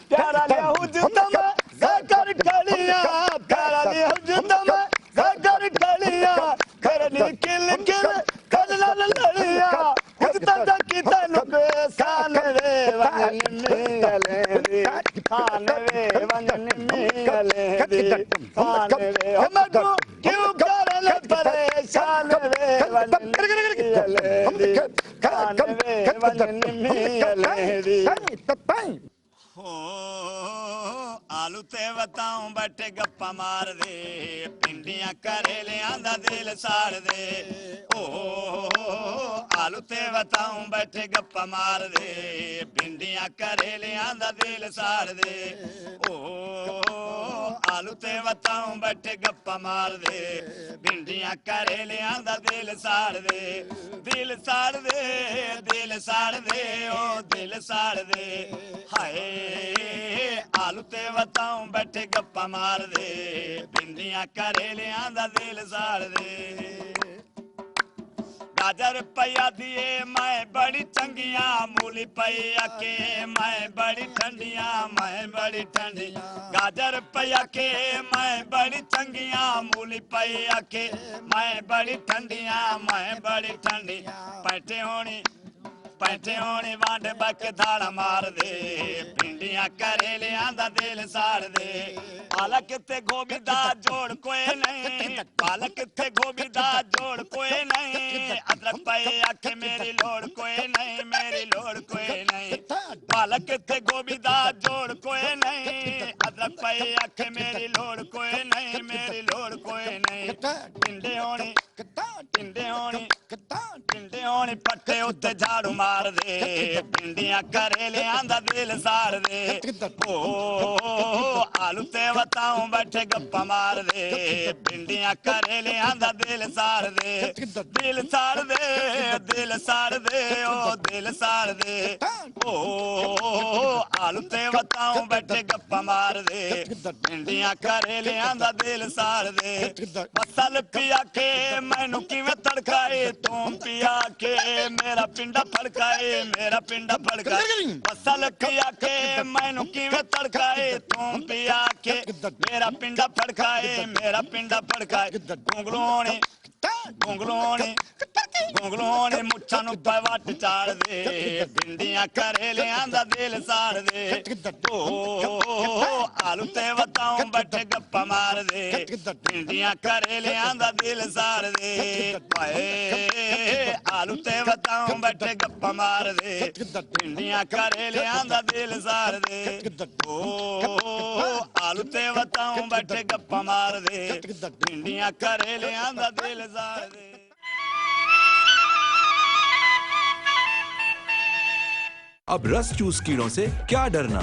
प्यारा लिया हुजदम ज़कर कलिया प्यारा लिया हुजदम ज़कर कलिया करनी किल किल करना लड़िया हुजदा की तनु बेसान रे वंजन मिले दी खान रे वंजन मिले दी खान रे हमको क्यों करले परेशान रे वंजन मिले दी खान रे वंजन मिले दी हो आलू ते बताऊं बैठे गप्पा मार दे पिंडियां करेलियां दा दिल साड़ दे ओ आलू ते बताऊं बैठे गप्पा मार दे पिंडियां करेलियां दा दिल साड़ दे ओ आलू ते बताऊं बैठे गप्पा मार दे पिंडियां करेलियां दा दिल साड़ दे दिल साड़ दे दिल साड़ दे ओ दिल साड़ दे हाय आलू ते बताऊं बैठे गप्पा मार दे भिंडियां करेलियां दा दिल साड़ दे गाजर पया दिए मैं बड़ी चंगियां मूली पया के मैं बड़ी ठंडियां मैं बड़ी ठंडी गाजर पया के मैं बड़ी चंगियां मूली पया के मैं बड़ी ठंडियां मैं बड़ी ठंडी पैठे होनी वांड बक धाड़ा मार दे भिंडियां करेलियां दा दिल साड़ दे पालक ते गोभी दा जोड़ कोई नहीं पालक ते गोभी दा जोड़ कोई नहीं अदरक पे आखे मेरी लोड़ कोई नहीं मेरी लोड़ कोई नहीं पालक ते गोभी दा जोड़ कोई नहीं अदरक पे आखे मेरी लोड़ कोई नहीं मेरी लोड़ कोई नहीं टिंडे होनी पट्टे उत्ते झाड़ू मार दे भिंडियां करेलियां दा दिल साड़ दे ओ आलू ते बताऊं बैठे गप्पा मार दे भिंडियां करेलियां दा दिल साड़ दे दिल साड़ दे दिल साड़ दे ओ दिल साड़ दे ओ आलू ते बताऊं बैठे गप्पा मार दे भिंडियां करेलियां दा दिल साड़ दे फसल पिया के मैनू किवें तड़काए तूं पिया के मेरा पिंडा फड़काए मेरा पिंडा फड़काए फसल पिया के मैनू किवें तड़काए तूं पिया के मेरा पिंडा फड़काए मेरा पिंडा फड़काए घुंगलोने मुच्छां नूं पवट चाड़ दे भिंडियां करेलियां दा दिल साड़ दे ओ आलू ते बताऊं बैठे गप्पा मार दे भिंडियां करेलियां दा दिल साड़ दे आलू ते बताऊं बैठे गप्पा मार दे भिंडियां करेलियां दा दिल साड़ दे ओ आलू ते बताऊं बैठे गप्पा मार दे भिंडियां करेलियां दा दिल साड़ दे अब रस चूस कीड़ों से क्या डरना।